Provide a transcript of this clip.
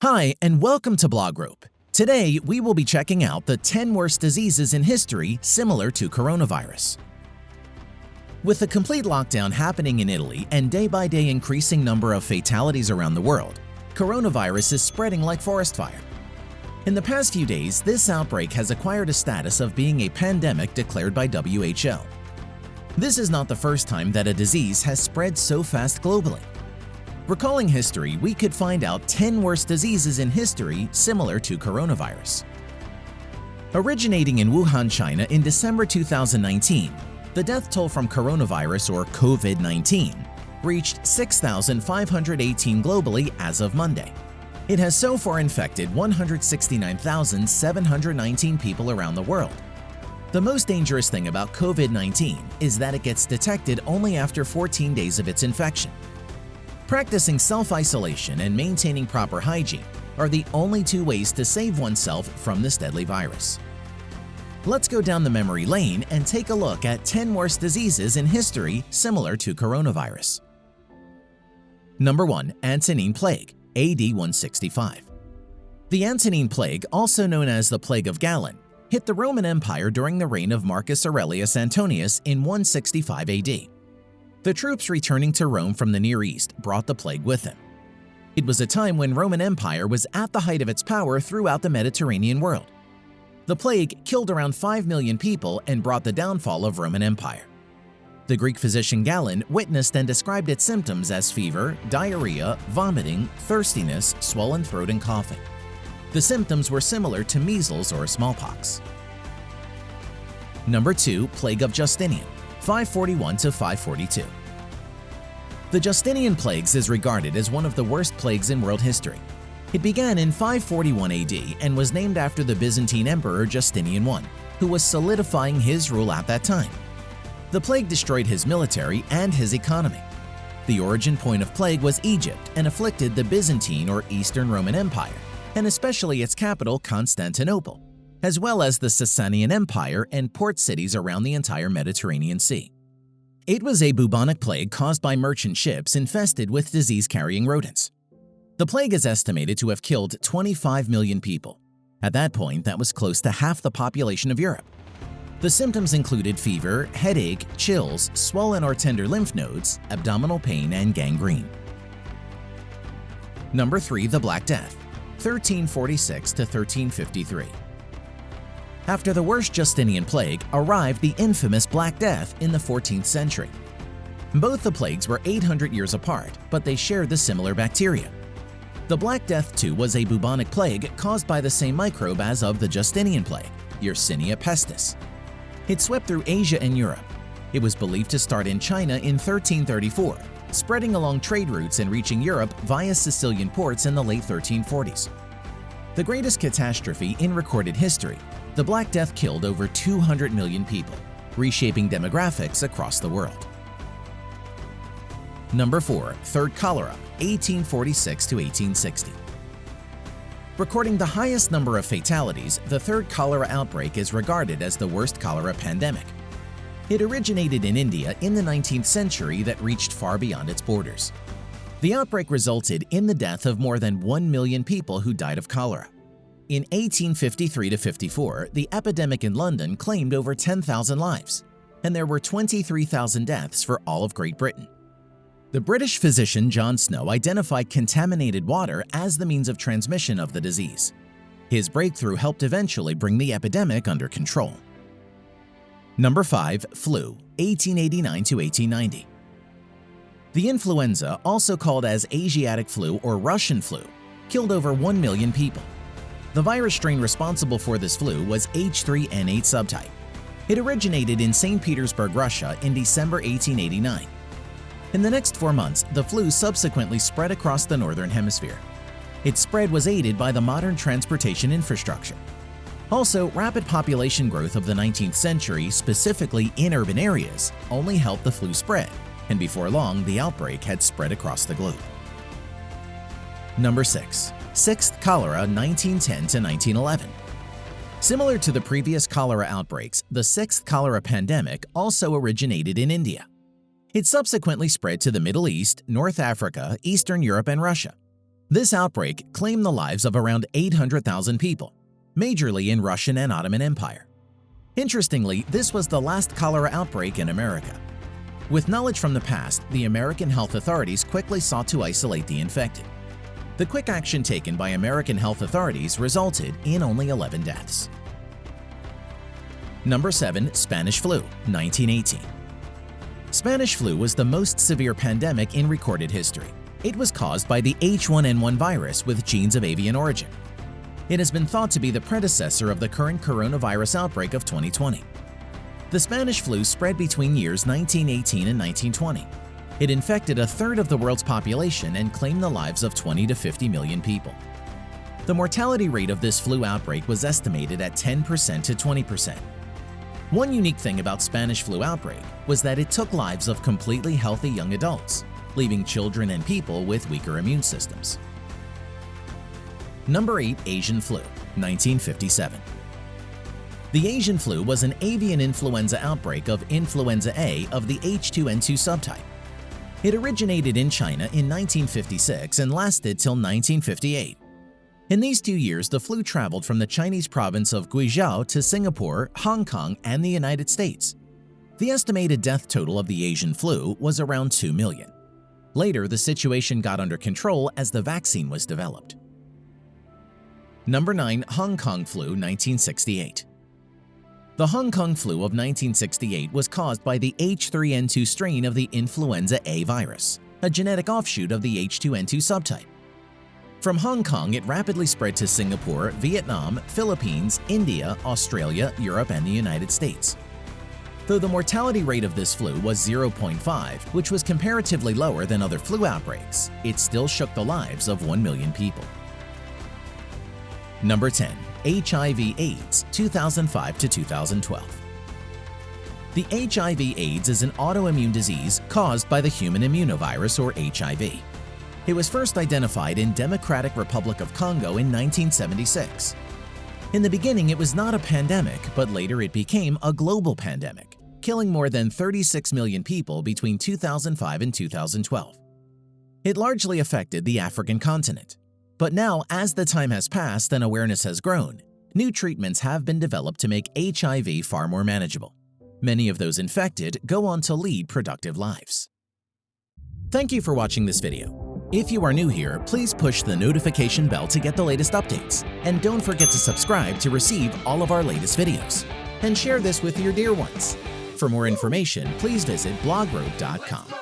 Hi, and welcome to Blogrope. Today, we will be checking out the 10 worst diseases in history similar to coronavirus. With the complete lockdown happening in Italy and day-by-day increasing number of fatalities around the world, coronavirus is spreading like forest fire. In the past few days, this outbreak has acquired a status of being a pandemic declared by WHO. This is not the first time that a disease has spread so fast globally. Recalling history, we could find out 10 worst diseases in history similar to coronavirus. Originating in Wuhan, China in December 2019, the death toll from coronavirus or COVID-19 reached 6,518 globally as of Monday. It has so far infected 169,719 people around the world. The most dangerous thing about COVID-19 is that it gets detected only after 14 days of its infection. Practicing self-isolation and maintaining proper hygiene are the only two ways to save oneself from this deadly virus. Let's go down the memory lane and take a look at 10 worst diseases in history similar to coronavirus. Number 1. Antonine Plague, AD 165. The Antonine Plague, also known as the Plague of Galen, hit the Roman Empire during the reign of Marcus Aurelius Antonius in 165 AD. The troops returning to Rome from the Near East brought the plague with them. It was a time when Roman Empire was at the height of its power throughout the Mediterranean world. The plague killed around 5 million people and brought the downfall of Roman Empire. The Greek physician Galen witnessed and described its symptoms as fever, diarrhea, vomiting, thirstiness, swollen throat, and coughing. The symptoms were similar to measles or smallpox. Number 2. Plague of Justinian, 541 to 542. The Justinian plagues is regarded as one of the worst plagues in world history. It began in 541 AD and was named after the Byzantine Emperor Justinian I, who was solidifying his rule at that time. The plague destroyed his military and his economy. The origin point of plague was Egypt and afflicted the Byzantine or Eastern Roman Empire, and especially its capital Constantinople, as well as the Sasanian Empire and port cities around the entire Mediterranean Sea. It was a bubonic plague caused by merchant ships infested with disease-carrying rodents. The plague is estimated to have killed 25 million people. At that point, that was close to half the population of Europe. The symptoms included fever, headache, chills, swollen or tender lymph nodes, abdominal pain, and gangrene. Number 3. The Black Death, 1346 to 1353. After the worst Justinian plague arrived the infamous Black Death in the 14th century. Both the plagues were 800 years apart, but they shared the similar bacteria. The Black Death too was a bubonic plague caused by the same microbe as of the Justinian plague, Yersinia pestis. It swept through Asia and Europe. It was believed to start in China in 1334, spreading along trade routes and reaching Europe via Sicilian ports in the late 1340s. The greatest catastrophe in recorded history, the Black Death killed over 200 million people, reshaping demographics across the world. Number 4. Third Cholera, 1846 to 1860. Recording the highest number of fatalities, the Third Cholera outbreak is regarded as the worst cholera pandemic. It originated in India in the 19th century that reached far beyond its borders. The outbreak resulted in the death of more than 1 million people who died of cholera. In 1853–54, the epidemic in London claimed over 10,000 lives, and there were 23,000 deaths for all of Great Britain. The British physician John Snow identified contaminated water as the means of transmission of the disease. His breakthrough helped eventually bring the epidemic under control. Number 5. Flu, 1889–1890. The influenza, also called as Asiatic flu or Russian flu, killed over 1 million people. The virus strain responsible for this flu was H3N8 subtype. It originated in St. Petersburg, Russia in December 1889. In the next 4 months, the flu subsequently spread across the northern hemisphere. Its spread was aided by the modern transportation infrastructure. Also, rapid population growth of the 19th century, specifically in urban areas, only helped the flu spread, and before long, the outbreak had spread across the globe. Number 6. Sixth Cholera, 1910–1911. Similar to the previous cholera outbreaks, the Sixth Cholera pandemic also originated in India. It subsequently spread to the Middle East, North Africa, Eastern Europe, and Russia. This outbreak claimed the lives of around 800,000 people, majorly in Russian and Ottoman Empire. Interestingly, this was the last cholera outbreak in America. With knowledge from the past, the American health authorities quickly sought to isolate the infected. The quick action taken by American health authorities resulted in only 11 deaths. Number 7. Spanish flu, 1918. Spanish flu was the most severe pandemic in recorded history. It was caused by the H1N1 virus with genes of avian origin. It has been thought to be the predecessor of the current coronavirus outbreak of 2020. The Spanish flu spread between years 1918 and 1920. It infected a third of the world's population and claimed the lives of 20 to 50 million people. The mortality rate of this flu outbreak was estimated at 10% to 20%. One unique thing about Spanish flu outbreak was that it took lives of completely healthy young adults, leaving children and people with weaker immune systems. Number 8. Asian flu, 1957. The Asian flu was an avian influenza outbreak of influenza A of the H2N2 subtype. It originated in China in 1956 and lasted till 1958. In these 2 years, the flu traveled from the Chinese province of Guizhou to Singapore, Hong Kong, and the United States. The estimated death total of the Asian flu was around 2 million. Later, the situation got under control as the vaccine was developed. Number 9. Hong Kong flu, 1968. The Hong Kong flu of 1968 was caused by the H3N2 strain of the influenza A virus, a genetic offshoot of the H2N2 subtype. From Hong Kong, it rapidly spread to Singapore, Vietnam, Philippines, India, Australia, Europe, and the United States. Though the mortality rate of this flu was 0.5, which was comparatively lower than other flu outbreaks, it still shook the lives of 1 million people. Number 10. HIV/AIDS, 2005 to 2012. The HIV/AIDS is an autoimmune disease caused by the human immunovirus, or HIV. It was first identified in Democratic Republic of Congo in 1976. In the beginning, it was not a pandemic, but later it became a global pandemic, killing more than 36 million people between 2005 and 2012. It largely affected the African continent. But now, as the time has passed and awareness has grown, new treatments have been developed to make HIV far more manageable. Many of those infected go on to lead productive lives. Thank you for watching this video. If you are new here, please push the notification bell to get the latest updates, and don't forget to subscribe to receive all of our latest videos. And share this with your dear ones. For more information, please visit blogrope.com.